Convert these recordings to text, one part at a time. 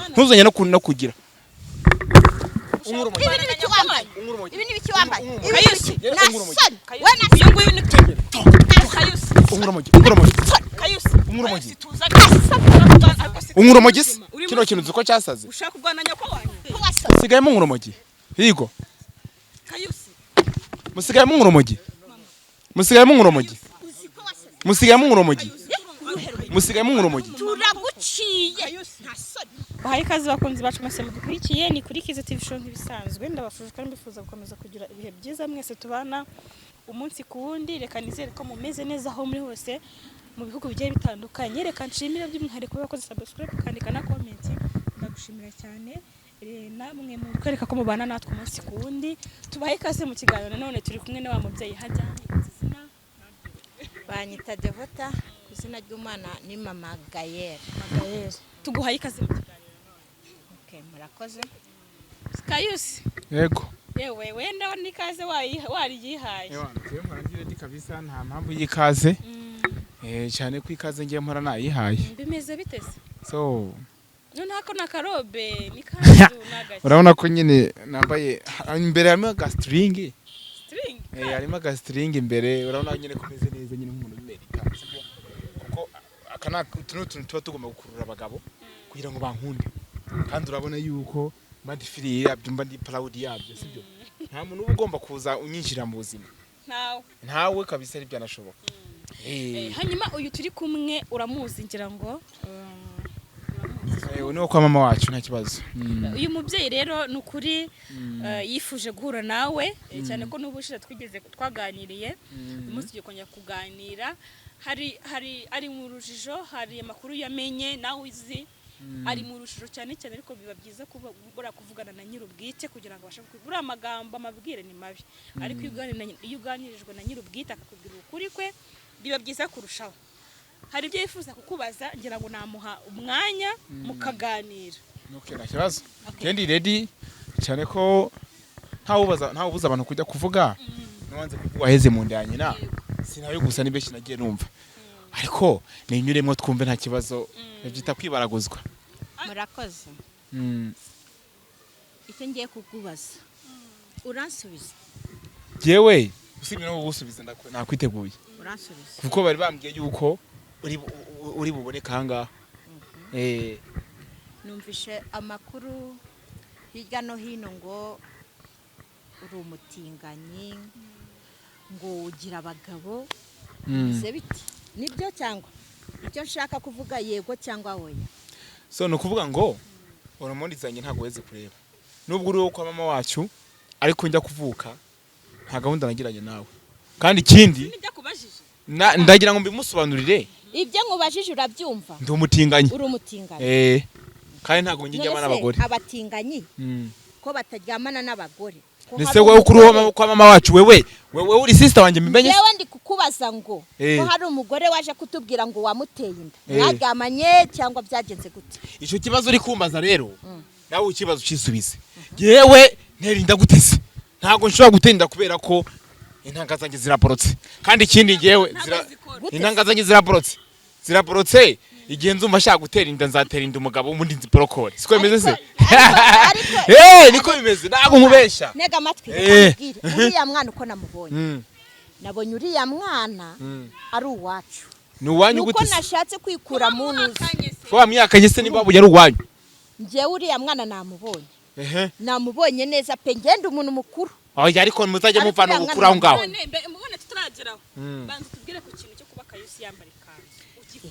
ntuzanye no kugira ibi ni biki wambaye ibi ni biki wambaye Kayusi nasoni we uyu nguyu ni Kayusi Kayusi tuza unkurumogi kino kintu uko cyasaze ushaka kurwana nyoko wanyu musigayemo unkurumogi higo Kayusi musigayemo unkurumogi musigayemo unkurumogi turaguciye nasoni bahaye ikaze bakunzi bacu mwese mudukurikiye ni kuri Kiza TV show nk'ibisanzwe ndabafuje kandi mbifuza gukomeza kugira ibihe byiza mwese tubana umunsi ku wundi reka nizere ko mumeze neza aho muri hose mu bihugu bigiye bitandukanye reka nshimira by'umwihariko bakoze subscribe kandika na comment ndagushimira cyane namwe mu kwereka ko mubana natwe umunsi ku wundi tubahaye ikaze mu kiganiro nanone turi kumwe na wa mubyeyi hajyanye izina banyita Devota izina ry'Umwana ni Mama Gaël tuguhaye ikaze mu kiganiro murakoze Kayusi yego yewe wenda nikaze wariyihaye ngiye mpora ndi kabisa nta mpamvu y'ikaze cyane ko ikaze ngiye mpora nayihaye bimeze bitese so none hako nakarobe nikazu nagace urabona ko nyine nambaye imbere harimo gastring harimo gastring imbere urabona nyine komeze neza nyine nk'umuntu w'Amerika kuko akana tuntu tuba tugomba gukurura abagabo kugira ngo bankunde kandi urabona yuko madifiri yabyo mba ndi proud yabyo sibyo nta muntu uba ugomba kuza unyinjira mu buzima ntawe kabisa ari byanashoboka hanyuma uyu turi kumwe uramuzi ngira ngo niwo kwa mama wacu nta kibazo uyu mubyeyi rero nukuri yifuje guhura nawe cyane ko n'ubushize twigeze twaganiriye umunsi tugiye kongera kuganira hari mu rujijo hari amakuru yamenye nawe uzi ari mu rushiro cyane cyane ariko biba byiza kubura kuvugana na nyirubwite kugira ngo abashe kugura amagambo amabwire ni mabi ariko iyo uganirijwe na nyirubwite akakubwira ukuri kwe biba byiza kurushaho hari ibyo yifuza kukubaza ngira ngo namuha umwanya mukaganira nta kibazo kandi ready cyane ko ntawubuza abantu kujya kuvuga nwanze kuvuga heze mu nda nyina sinayo gusa nibeshi nagiye numva ariko ninyuremo twumve nta kibazo byita kwibaraguzwa murakoze icyo ngiye kukubaza uransubiza jewe usibye no gusubiza nakwiteguye uransubiza kuko bari bambwiye yuko uri buboneka hanga numvishe amakuru hirya no hino ngo uri umutinganyi ngo ugira abagabo bize biti nibyo cyangwa icyo nshaka kuvuga yego cyangwa oya so no kuvuga ngo uramundizanye ntago weze kureba nubwo uri wo kwa mama wacu ariko njya kuvuka nta gahunda nagiranye nawe kandi ikindi ndagira ngo mbimusobanurire ibyo nkubajije urabyumva ndi umutinganyi uri umutinganyi kandi ntago njyama n'abagore abatinganyi ko bataryamana n'abagore Nese wewe kuri kwa mama wacu wewe uri sister wanje mbimenye yewe ndi kukubaza ngo ko hari umugore waje kutubwira ngo wamuteye inda mwaryamanye cyangwa byagenze gute ico kibazo uri kumbaza rero nawe ikibazo cisubize yewe nterinda gutese ntago nshobora gutenda kubera ko intanga zanjye ziraporotse kandi ikindi yewe intanga zanjye ziraporotse igihe nzumva ashaka gutera inda nzatera inda umugabo w'umundi nzi prokore siko bimeze se niko bimeze ntago nkubesha nega amatwi uriya mwana uko namubonye nabonye uriya mwana ari uwacu ni uwanyu gute uko nashatse kwikura mu ntuzi wa myaka nyese niba buye ari uwanyu ngiye uriya mwana namubonye neza pe ngende umuntu mukuru oya ariko muzajya muvana gukura aho ngaho mbone tutarageraho banza tubwire ku kintu cyo kuba Kayusi yambara ikanzu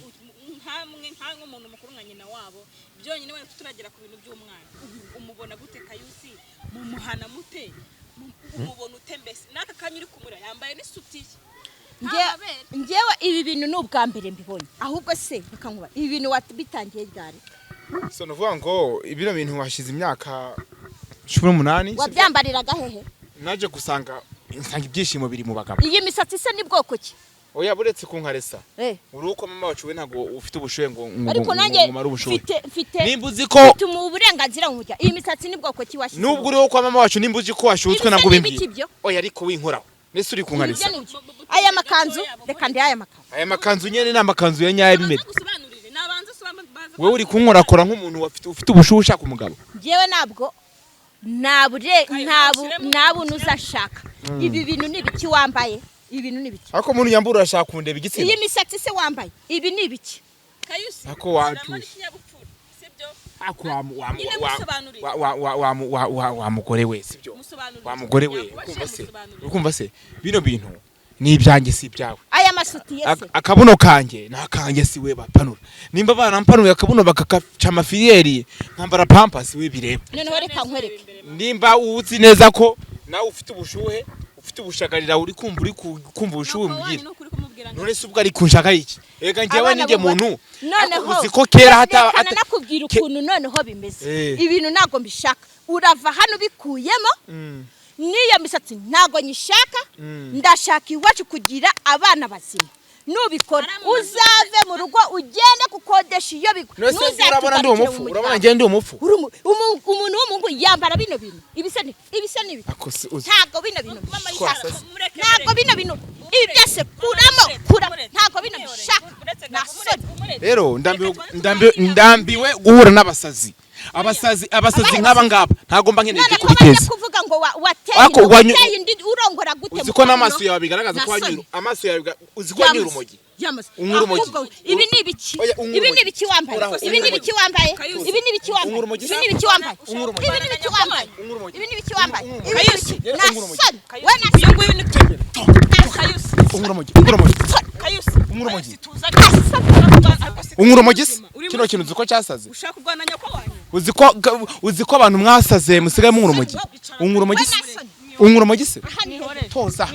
nkamwe umuntu mukuru nka nyina wabo byonyine wenda tutaragera ku bintu by'umwana umubona gute Kayusi mumuhana mute umubona utembese naka kanyuri kumura yambaye n'isutiye ngewe ibi bintu n'ubwa mbere mbibonye ahubwo se bikankuba ibi bintu watibitangiye ryari so nuvuga ngo ibiro bintu washize imyaka 18 wabyambariraga hehe naje gusanga ibyishimo biri mu bagabo iyi misatsi se ni bwoko ki oya buretse kunkaresa uri uko mama wacu we ntago ufite ubushuye ngo ariko nanjye mfite nimbuzi ko tuma uburenganzira mu mujya iyi misatsi ni bwoko ki washize nubwo uri uko mama wacu nimbuzi ko washutswe nabwo bimbi oya ariko winkoraho nese uri kunkaresa aya makanzu reka ndi aya makanzu nyene n'amakanzu ya nyaye bimeze gusobanurire nabanza wewe uri kunkorakora nk'umuntu ufite ubushuhe ushaka umugabo. Ngewe ntabwo ntabuntu uzashaka. Ibi bintu ni ibiki wambaye? Ibintu ni ibiki? Ariko umuntu yambura urashaka kundeba igitsina. Iyi misatsi se wambaye ibi ni ibiki? Kayusi Ako watusha. sibyo Ako wa mugore we sibyo. musobanurire Wa mugore we ukumva se bino bintu ni ibyanjye si ibyawe. Aya masuti yese Akabuno kanjye nakanjye si we bapanura. Nimba banampanuye akabuno bakakaca amafiyeri nkambara pampers we bireba. noneho reka nkwereke. Nimba uzi neza ko nawe ufite ubushuhe ufite ubushagarira uri kumva ubushuhe mbwira. None se ubwo ari kunshaka iki? Ega ngewe ninjye muntu. Noneho uzi ko kera hata nakubwira ukuntu noneho bimeze. Ibintu nago mbishaka. Urava hano bikuyemo. Niyo misatsi ntago nyishaka. Ndashaka iwacu kugira abana bazima. Nubikora uzave mu rugo ugende kukodesha iyo bigo. Urabona ndi umufu. Urabona ngiye ndi umufu. Umuntu w'umungu yambara bino bintu. Ibise ni ntago bino bintu. Ntago bino bintu. Ibyase kuramo. Ntago bino bishaka. Rero ndambiwe guhura n'abasazi. Abasazi nk'aba ngaba ntago mba nkeneye kubiteza. Kuvuga ngo wateye indi urongora gute? Uziko n'amaso yawe bigaragaza ko wanyura. Amaso yawe uziko wanyura urumogi. Urumogi. Ibi ni ibiki? Ibi ni ibiki wambaye? Ibi ni ibiki wambaye? Ibi ni ibiki wambaye? Ibi ni ibiki wambaye? Ibi ni ibiki wambaye? Ibi ni ibiki wambaye? Kayusi nasoni. We nasoni. Umurumogi kino kintu uziko cyasaze. Ushaka kurwana nyako wanyu. Uziko abantu mwasaze musigaye mu urumogi. Umurumogi se? Toza.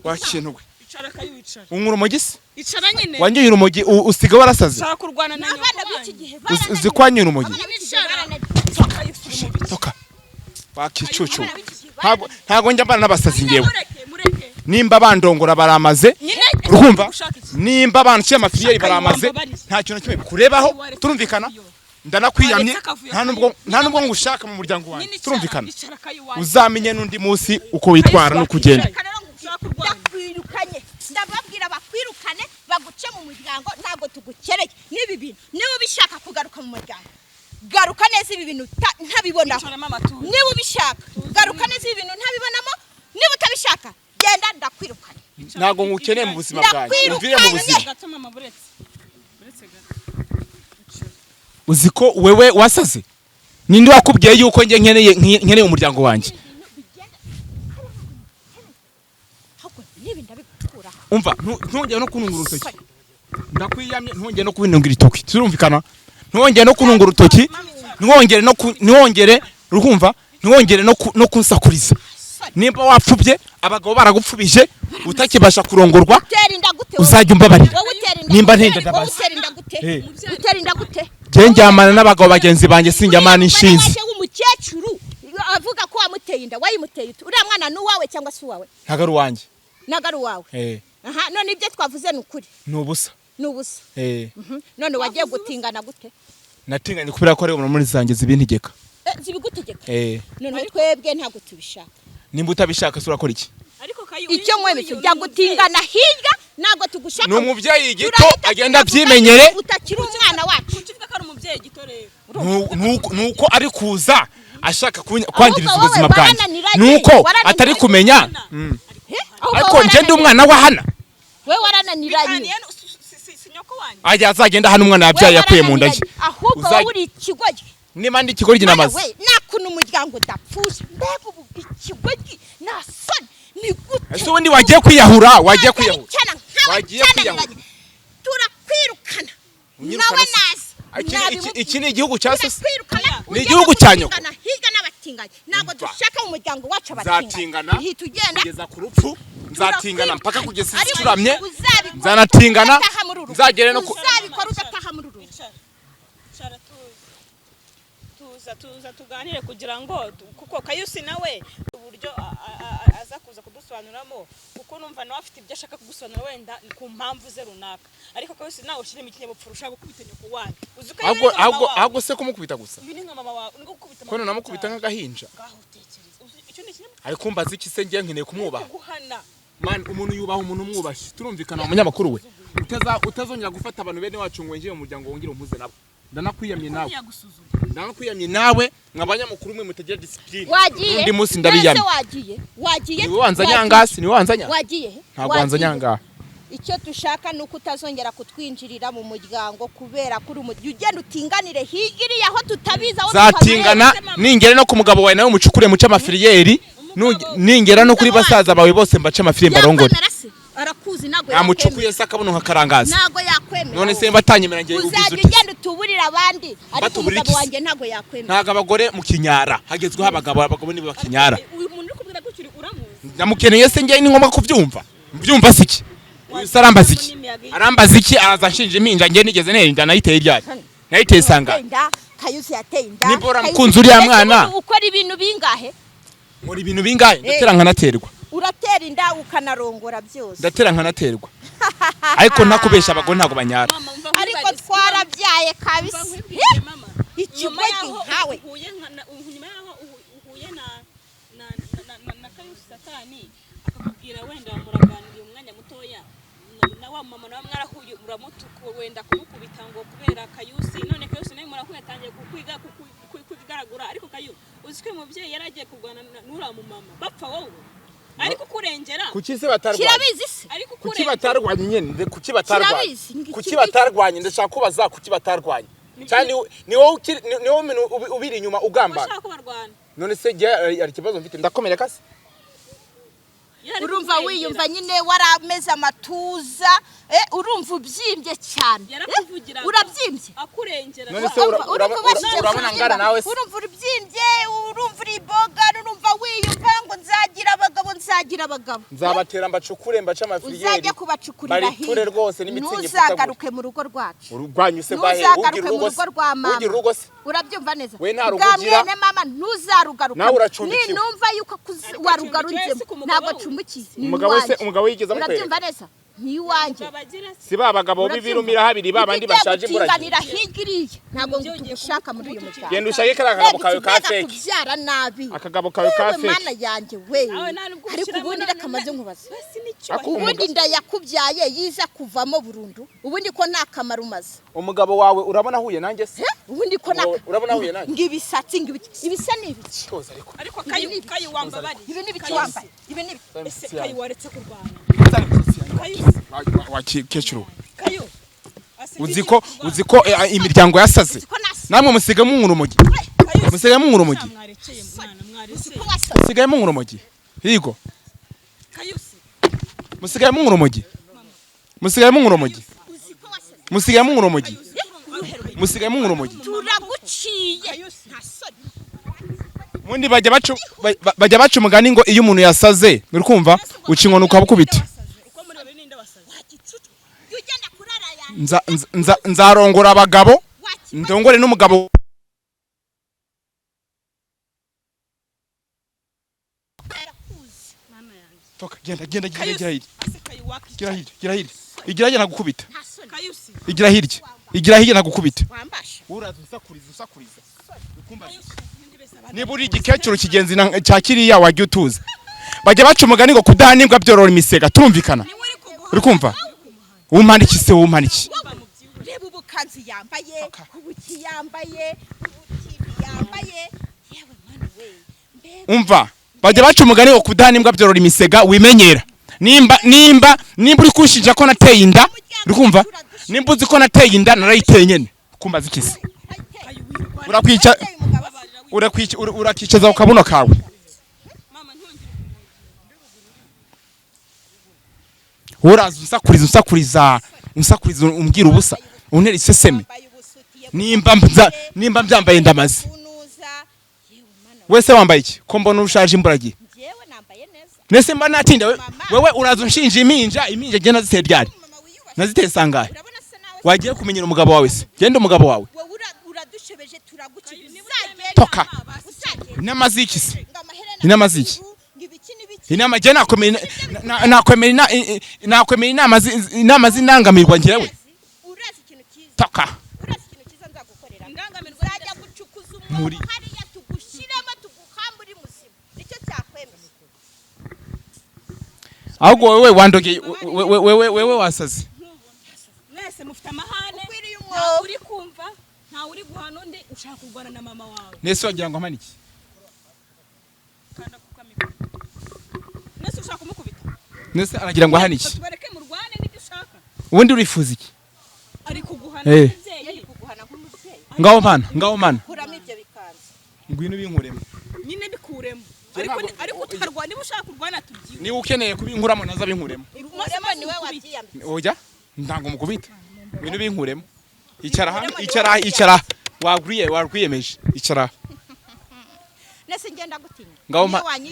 Wakintu gwe. Icara kayuwicara. Umurumogi se? Icara nyine. Wangiye urumogi usiga warasaze. Ushaka kurwana na nyako wanyu. Uziko wanyura urumogi. Toka. Bakicucu. Ntago njya mbana n'abasazi ngewe. Nimba bandongora baramaze. Urumva? Nimba banciye amafiyeri baramaze. Nta kintu kimwe kurebaho. Turumvikana? Ndanakwiyamye nta nubwo ngushaka mu muryango wanjye. Turumvikana? Uzamenye n'undi munsi uko witwara no kugenda. Ndakwirukanye. Ndababwira bakwirukane baguce mu muryango ntago tugukereye. Nibi bintu niba ubishaka kugaruka mu muryango. Garuka neza ibi bintu ntabibonaho. Niba ubishaka garuka neza ibi bintu ntabibonamo. Niba utabishaka genda ndakwirukanye. Ntago ngukeneye mu buzima bwanjye. Umvire mu buzima. Uziko wewe wasaze? Ninde wakubwiye yuko nge nkeneye umuryango wanjye? Umva ntongeye no kunungura urutoki. Ndakwiyamye ntongeye no kubinungira itoki. Turumvikana? Ntongeye no kunungura urutoki. Ntongere rukumva? Ntongere no kunsakuriza. Nimba wapfubye abagabo baragupfubije utakibasha kurongorwa uzajya umbabarira. Nimba ntenda ndabaza. Uterinda gute? Je njyamana n'abagabo bagenzi banjye sinjyamana inshinzi. Umukecuru avuga ko wamuteye inda wayimuteye uriya mwana n'uwawe cyangwa se uwawe? Ntagaru wanjye. Nagaru wawe. Aha none ibyo twavuze n'ukuri. Nubusa. None wagiye gutingana gute? Natinganye kubera ko ari muri zanjye zibintegeka. Zibigutegeka? None twebwe ntago tubishaka. Nimba utabishaka sura kora iki? Icyo mwemeze bya gutingana hirya nago tugushaka. No muvyayi gito agenda byimenyere. Utakiri umwana wacu. Kukivuga ko ari umuvyeyi gito rero. Nuko ari kuza ashaka kwangiriza ubuzima bwanjye. Nuko atari kumenya. Ariko nje ndi umwana wa hana. We warananiranye. Ajya azagenda hano umwana yabyaye yakuye mu ndaje. Ahubwo uri ikigoryi. Niba ndi ikigoryi namaze. Nakuna umuryango dapfusha. Mbega ubu ikigoryi nasoni. Ese ubundi wagiye kwiyahura, wagiye kwiyahura. Turakwirukana. Nawe nazi. Iki ni igihugu cya sose. Ni igihugu cyanyu. Higa n'abatinganye. Nago dushaka umuryango wacu abatinganye. Nzatingana. Hitugenda kugeza ku rupfu. Nzatingana mpaka kugeza icuramye. Nzanatingana. Nzagere no uzabikora udataha muri rugo. Tuza tuganire kugira ngo kuko Kayusi nawe uburyo aza kuza kudusobanuramo kuko numva nawe afite ibyo ashaka kugusobanura wenda ku mpamvu ze runaka ariko Kayusi nawe ushiremo ikinyabupfura ushaka gukubita nyoko wanyu uzuko ahubwo se kumukubita gusa ibi ni nka mama wawe ngo gukubita ko namukubita nk'agahinja icyo ni ikinyabupfura ariko mbaza iki se ngiye nkeneye kumwubaha guhana man umuntu yubaha umuntu umwubashi turumvikana mu munyamakuru we utazongera gufata abantu bene wacu ngo winjire mu muryango wongere umpuze nabo. Ndanakwiyamye nawe mwabanyamukuru mwe mutagira discipline. Undi munsi ndabiyamye. Wagiye. Ni wanza nyangasi, ni wanza nya. Wagiye. Ntabwo wanza nyanga. Icyo dushaka nuko utazongera kutwinjirira mu muryango kubera kuri ugenda utinganire higiriye aho tutabiza aho zatingana ningere no ku mugabo wawe nawe umucukure muca amafiriyeri ningera no kuri basaza bawe bose mbaca amafiriyeri barongore. Arakuzi nago amucukuye sakabuno nkakarangaza. Nago yakwemera. None se batanyemera ngiye ubizuti. Uzagenda utuburira abandi ariko umugabo wanjye nago yakwemera. Ntago abagore mu kinyara hagezweho abagabo nibo bakinyara. Uyu muntu uri kubwira gutyo uramuzi. Namukeneye se ngiye ni ngombwa kubyumva. Mbyumva siki. Sarambaza iki? Arambaza iki araza nshinje impinja ngiye nigeze nerinda nayiteye iryari. Nayiteye sanga. Kayusi yateye inda. Nibora mkunzi uri ya mwana. Ukora ibintu bingahe? Muri ibintu bingahe? Ndatera nkanaterwa. Uratera inda ukanarongora byose. Ndatera nkanaterwa. Ariko nakubesha abagore ntago banyara. Ariko twarabyaye kabisa. Ikigo gihawe. Nyuma yaho uhuye na Kayusi Satani akakubwira wenda muraganiriye umwanya mutoya na wa mama nawe mwarahuye muramutuko wenda kumukubita ngo kubera Kayusi none Kayusi nawe murakuyatangiye kugaragura ariko Kayu uziko umubyeyi yaragiye kurwana n'ura mu mama bapfa wowe ariko kurengera kuki se batarwanye kirabizi se ariko kuki batarwanye nyene kuki batarwanye kuki batarwanye ndashaka kubaza kuki batarwanye cyane ni wowe ubiri inyuma ugamba none se ari kibazo mfite ndakomera kasi urumva wiyumva nyine warameze amatuza urumva ubyimbye cyane urabyimbye akurengera none se urabona ngara nawe se urumva ubyimbye urumva riboga urumva wiyumva ngo nzagira abagabo nzabatera mbacukure mbaca amafiriyeri uzajya kubacukurira hiye rwose n'imitsingi ntuzagaruke mu rugo rwacu urwanye se bahe ugira urugo se ugira urugo se urabyumva neza we nta rugugira mama ntuzarugaruka nawe uracumbikiwe ninumva yuko warugarunzemo ntabwo cumbikiye umugabo yigeze amukwereka urabyumva neza ntiwanjye si ba bagabo b'ibirumira habiri babandi bashaje imburagiye higiriye ntabwo ngushaka muri uyu muryango genda ushake karagabo kawe ka fake kubyara nabi akagabo kawe ka fake mana yanjye we ariko ubundi rakamaze nkubaza ubundi nda yakubyaye yiza kuvamo burundu ubundi ko nta kamaro umaze umugabo wawe urabona huye nanjye se ubundi ko urabona huye nanjye ngibisatsi ibisa n'ibiki ariko Kayu wambabari ibi n'ibiki wambaye ibi n'ibiki Kayu waretse kurwana wakecuru uziko imiryango yasaze namwe musigamo nk'urumogi musigamo nk'urumogi musigamo nk'urumogi higo musigamo nk'urumogi musigamo nk'urumogi musigamo nk'urumogi musigamo nk'urumogi turaguciye mundi bajya baca umugani ngo iyo umuntu yasaze uri kumva uca inkoni ukabukubita nzarongora abagabo ndongore n'umugabo toka genda igira hirya nagukubita igira hirya nagukubita usakuriza niba uri igikecuru kigenzi cya kiriya wajya utuza bajya baca umugani ngo kudahanirwa byorora imisega turumvikana uri kumva umpandiki se umpandiki reba ubukanzi yambaye ubuki yambaye ubuki yambaye yewe mwana we umva bajya baca umugani ngo kudahanirwa byorora imisega wimenyera nimba uri kushinja ko nateye inda uri kumva nimba uzi ko nateye inda narayiteye nyene kumbaza ikisi urakicaza ku kabuno kawe uraza unsakuriza umbwira ubusa untera iseseme nimba mbyambaye ndamaze wese wambaye iki ko mbona ushaje imburagiye nese mba natinda wewe uraza unshinja impinja je naziteye ryari naziteye sangahe wagiye kumenyera umugabo wawe se genda umugabo wawe uradushebeje turaguciye toka inamaziki se inamaziki inama je nakwemera inama zinangamirwa ngewe urazi ikintu cyiza toka urazi ikintu cyiza nzagukorera nzajya gucukuza umwobo hariya tugushiremo tuguhambura muzima nicyo cyakwemeza ahubwo wewe wandogeye wewe wasaze mwese mufite amahane Ukwiriye ntawe umwobo. uri kumva ntawe uri guhana undi ushaka kurwana na mama wawe nese wagira ngo amane iki kanda kukamikora nese ushaka kumukubita nese aragira ngo ahane iki tubareke murwane n'ibyo ushaka ubundi urifuza iki ari kuguhana Eh. n'umubyeyi yari kuguhana nk'umubyeyi ngaho mana kuramo ibyo bikanzu ngwino binkuremo nyine bikuremo ariko utarwana niba ushaka kurwana tubyiwe niba ukeneye kubinkuramo naza binkuremo uremo niwe wabyiyambitse oya ntango mukubita ngwino binkuremo icara warwiyemeje icara nese ngenda gutinya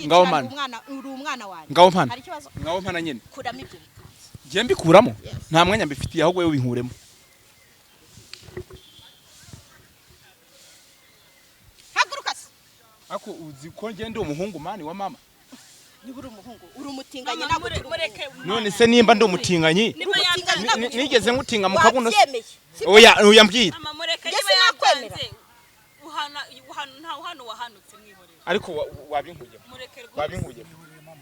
ngaho mana uri umwana wanjye ngaho mana hari ikibazo ngaho mana nyine kuramo ibyo bikanzu ngiye mbikuramo nta mwanya mbifitiye ahubwo wowe binkuremo haguruka se ako uzi ko ngende umuhungu mani wa mama niba uri umuhungu uri umutinganye Mama, ntabwo turi mureke none se nimba ndi umutinganyi niba yatanze nigeze ngutinga mu kabuno wabyemeye oya mbwira mama mureke Mbese niba nakwemera? yatanze nta uhano wahanutse mwihorera ariko wabinkuyemo mureke rwose wabinkuyemo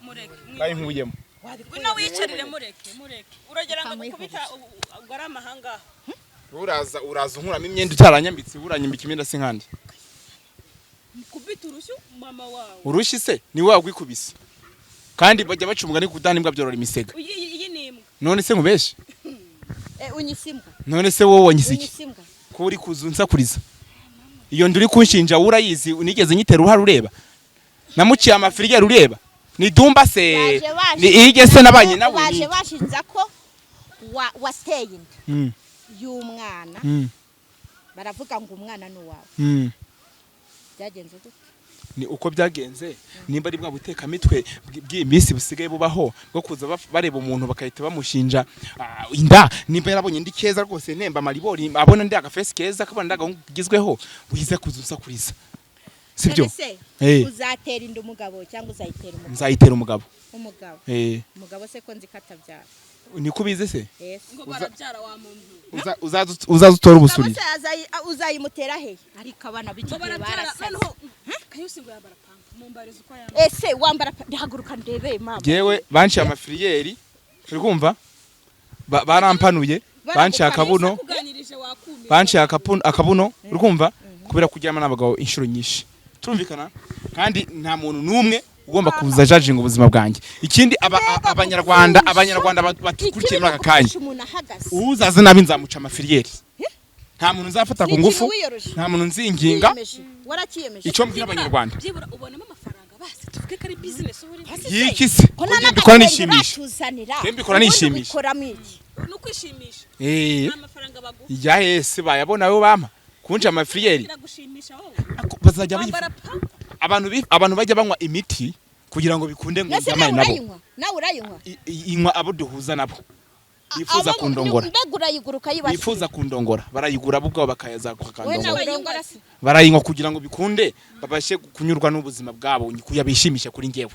mureke wabinkuyemo ngwino wicarire mureke uragira ngo gukubita ubwo ari amahanga uraza unkuramo imyenda utaranyambitse uranyambika imyenda se nkandi kubita urushyu mama wawe urushyi se ni wowe wagwikubise kandi bajya bacumwa ni kudana imbwa byorora imisega iyi ni imbwa none se nkubeshe unyisimbwa none se wowe wanyise iki unyisimbwa ko uri kuzunsakuriza iyo nduri kunshinja urayizi unigeze nyitera uruhara ureba namuciye amafirigeri ureba ni dumba se ni ige se nabanye nawe baje bashinza ko wateye inda y'umwana baravuga ngo umwana ni uwawe byagenze gute ni uko byagenze nimba ari bwa butekamitwe bw'iyi minsi busigaye bubaho bwo kuza bareba umuntu bakahita bamushinja inda nimba yarabonye ndi keza rwose nemba maribori abona ndi agafesi keza kabona ndagagizweho wize kuzusakuriza sibyo uzatera inda umugabo cyangwa uzayitera umugabo nzayitera umugabo umugabo se ko nzi katabyara niko bize se ngo barabyara wa muntu uzaza utora ubusurire uzayimutera he ariko abana b'igihe barasaze kayusi ngo yambara pampa mumbariza uko yambara ese wambara haguruka ndebe mama yewe banciye amafiriyeri uri kumva barampanuye banciye akabuno banciye akabuno uri kumva kubera kuryama n'abagabo inshuro nyinshi turumvikana kandi nta muntu n'umwe ugomba kuza judging ubuzima bwanjye ikindi abanyarwanda batukurikiye muri aka kanya uzaza nabi nzamuca amafiriyeri nta muntu nzafata ku ngufu nta muntu nzinginga icyo mbwira abanyarwanda byibura ubonamo amafaranga basi tuvuge ko ari business uri yiki se ko mbikora nishimisha mbikora nishimisha no kwishimisha amafaranga baguha ya ese bayabona we bampa kunja amafiriyeri iragushimisha wowe bazajya wambara pampa abantu bajya banywa imiti kugira ngo bikunde ngo zamane nabo nawe urayinywa inywa abo duhuza nabo bifuza kundongora bifuza kundongora barayigura bo ubwabo bakayaza kukandongora barayinywa kugira ngo bikunde babashe kunyurwa n'ubuzima bwabo kuyabishimisha kuri ngewe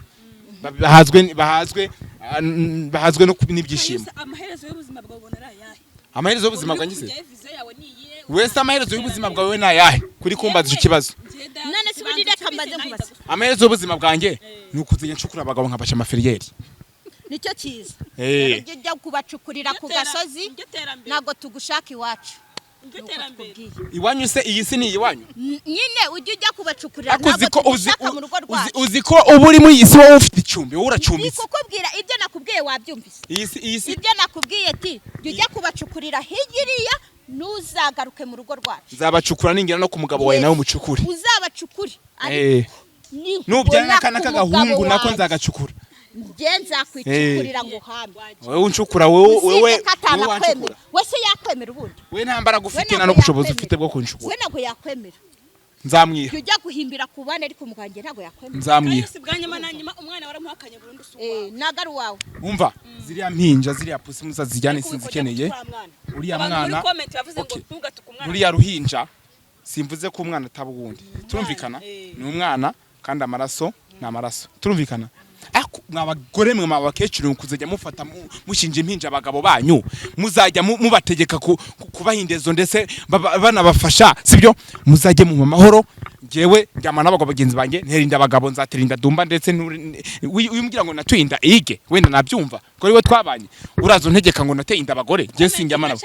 bahazwe no n'ibyishimo amaherezo y'ubuzima bwawe ubona ari ayahe amaherezo y'ubuzima bwanjye se wese amaherezo y'ubuzima bwawe ni ayahe kuri kumbaza icyo kibazo none se ubundi reka mbaze nkubaze amaherezo y'ubuzima bwanjye ni ukuzajya nshukura abagabo nkabasha amafiriyeri nicyo cyiza ujya kubacukurira ku gasozi ntabwo tugushaka iwacu iwanyu se iyi si ni iwanyu nyine ujya kubacukurira ntabwo tugushaka mu rugo rwacu uzi ko uba uri muri iyi si wowe ufite icumbi wowe uracumbitse kukubwira ibyo nakubwiye wabyumvise iyi si ibyo nakubwiye ati ujya kubacukurira higiriya ntuzagaruke mu rugo rwacu nzabacukura ningera no ku mugabo wawe nawe umucukure uzabacukure nubyara n'akana k'agahungu nako nzagacukura ngenza kwicukurira ngo hambe wowe uncukura wowe wancukura wese yakwemera ubundi we nta mbaraga ufite na no bushobozi ufite bwo kunshukura we ntabwo yakwemera nzamwiha ujya guhimbira ku bana ariko mugange ntabwo yakwemera nzamwiha bwanyuma nanyuma umwana waramuhakanye burundu suwa nagaru wawe umva ziriya mpinja ziriya pusi muza zijyane sinzikeneye uriya mwana uriya ruhinja simvuze ko umwana ataba uwundi turumvikana ni umwana kandi amaraso ni amaraso turumvikana mwabagore mwe mwabakecuru kuzajya mufata mushinja impinja abagabo banyu muzajya mubategeka kubahindezo ndetse banabafasha sibyo muzajye mu mahoro ngewe njyama n'abagabo bagenzi banjye nterinda abagabo nzaterinda dumba ndetse uyumbwira ngo natwinda ige wenda nabyumva ko ari we twabanye urazo ntegeka ngo nateye inda abagore ngiye sinjyama nabo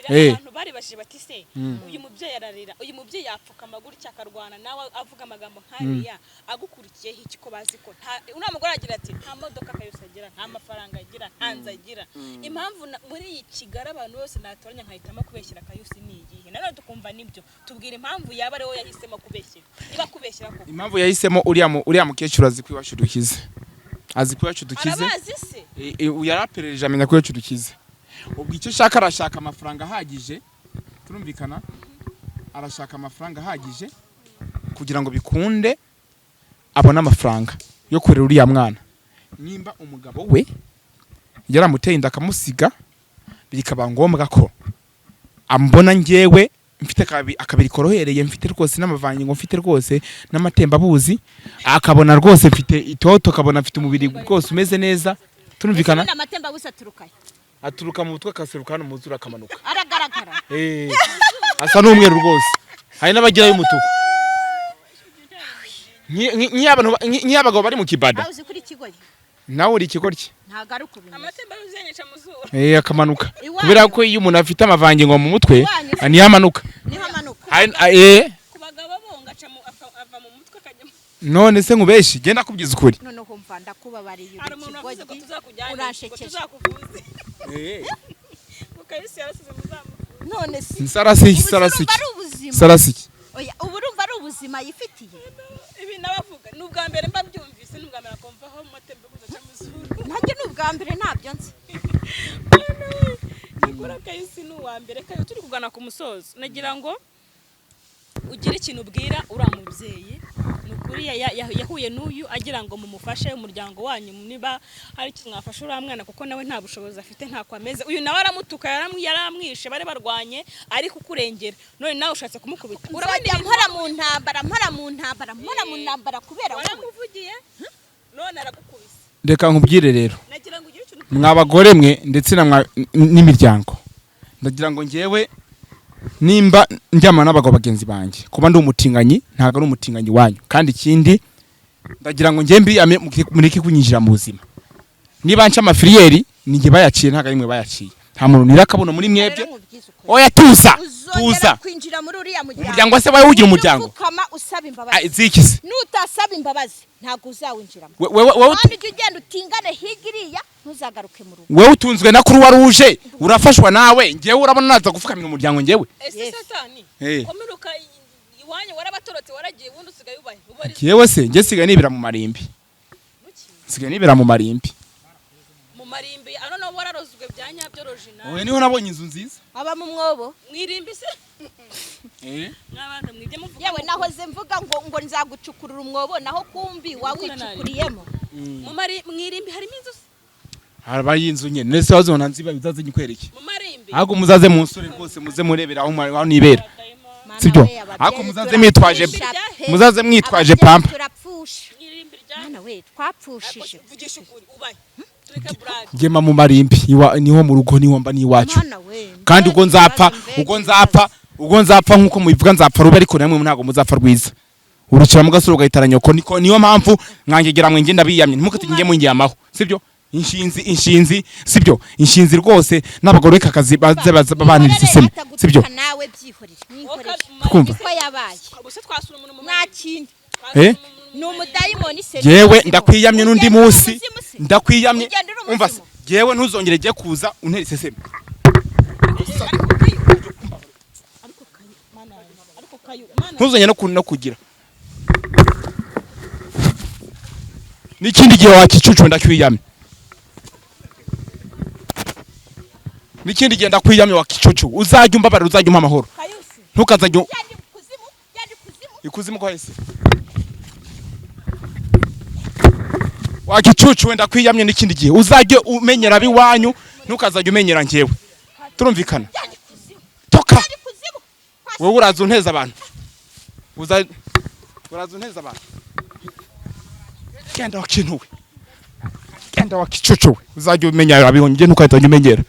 abantu bari bashije bati se uyu mubyeyi ararira uyu mubyeyi yapfuka amaguru cyakarwana nawe avuga amagambo nkariya agukurikiye iki ko bazi ko una mugore agira ati nta modoka kayose agira nta mafaranga agira ntanze agira impamvu muri iyi Kigali abantu bose natoranya nkahitamo kubeshyira kayose ni igihe nanone tukumva nibyo tubwira impamvu yaba ari we yahisemo kubeshyira niba kubeshyira ko impamvu yahisemo uriya mukecuru azi kwiwacu dukize azi kwiwacu dukize arabazi se yarapereje amenya kwiwacu dukize ubwo icyo shaka arashaka amafaranga ahagije turumvikana arashaka amafaranga ahagije kugira ngo bikunde abone amafaranga yo kurera uriya mwana nimba umugabo we yaramuteye inda akamusiga bikaba ngombwa ko ambona ngewe mfite akabiri korohereye mfite rwose n'amavangingo mfite rwose n'amatembabuzi akabona rwose mfite itoto akabona mfite umubiri rwose umeze neza turumvikana amatembabuzi aturuka mu mutwe akaseruka hano muzura akamanuka aragaragara asa n'umweru rwose hari n'abagira y'umutuku nk'iy'abagabo bari mu kibada nawe uri ikigoryi ntago ari ukubimenya amatembabuzi yanyica mu zuru akamanuka kubera ko iyo umuntu afite amavangingo mu mutwe niyo amanuka ku bagabo bonga ava mu mutwe akajya none se nkubeshye genda kubyiza ukuri noneho mva ndakubabariye hari umuntu wavuze ko tuzakujyana urashekeje tuzakuvuze mukayisi yarasize muzamu none si sarasiki oya ubu urumva ari ubuzima yifitiye ibi nabavuga ni ubwa mbere mbabyumvise ni ubwa mbere akumvaho amatembabuzi aca mu zuru nanjye ni ubwa mbere ntabyo nzi nikora kayisi ni uwa mbere kayo turi kugana ku musozo nagira ngo ugire ikintu ubwira uriya mubyeyi ni ukuri yahuye n'uyu agira ngo mumufashe umuryango wanyu niba hari icyo mwafasha uriya mwana kuko nawe nta bushobozi afite ntako ameze uyu nawe aramutuka yaramwishe bari barwanye ariko ukurengera none nawe ushatse kumukubita urabona mpora mu ntambara kubera waramuvugiye none aragukubise reka nkubwire rero nagira ngo ugire ikintu mwabagore mwe ndetse n'imiryango ndagira ngo ngewe nimba njyama n'abagabo bagenzi banjye kuba ndi umutinganyi ntago ari umutinganyi wanyu kandi ikindi ndagira ngo ngembi mureke kunyinjira mu buzima niba nca amafiriyeri ninjye bayaciye ntago ari mwe bayaciye nta muntu nirakabona muri mwebwe oya tuza kwinjira muri uriya umuryango se wawe ugira umuryango ukama usaba imbabazi zikize nutasaba imbabazi ntago uzawinjiramo wewe ugenda utingane higiriya ntuzagaruke mu rugo wewe utunzwe na Croix Rouge urafashwa nawe ngewe urabona naza gufukamira umuryango ngewe ese satani komeruka iwanyu warabatorotse waragiye wundi usigaye ubaye ngewe se nge sigaye nibira mu marimbi mu marimbi ano no wararozwe bya nyabyo rojina oya niho nabonye inzu nziza aba mu mwobo mwirimbi se n'abandi mwibye muvuga yewe nahoze mvuga ngo nzagucukurura umwobo naho kumbi wawicukuriyemo mwirimbi harimo inzu haraba y'inzu nyene nese wazona nziba bizaze nyikwereke mu marimbi ahubwo muzaze mu nsure rwose muze murebera aho nibera sibyo ahubwo muzaze mwitwaje pampa turapfusha mwana we twapfushije vugisha ukuri ubaye tureka brag ngema mu marimbi niho mu rugo niho mba ni iwacu kandi ubwo nzapfa nkuko mubivuga nzapfa ruba ariko namwe ntago muzapfa rwiza urukira mu gasoro ugahitana nyoko niyo mpamvu mwangegera mwe ngenda biyamye ntimukatinge mungyamaho sibyo inshinzi sibyo inshinzi rwose n'abagore kakazi baze babaniriza iseme sibyo nawe byihorere twumva ko yabaye ubuse twasura umuntu mu mwakindi ni umudayimoni se yewe ndakwiyamye n'undi munsi ndakwiyamye umva se yewe ntuzongere je kuza untera iseseme ntuzongere no kugira n'ikindi gihe wakicucu ndakwiyamye n'ikindi gihe ndakwiyamye wakicucu uzajya umbabarira uzajya umpa amahoro ntukazajya ikuzimu kwa ese wakicucu wenda kwiyamye n'ikindi gihe uzajye umenyera biwanyu ntukazajya umenyera ngewe turumvikana toka wowe uraza unteza abantu uraza unteza abantu genda wakintuwe genda wakicucu uzajya umenya abihonge nuko ahita umenyera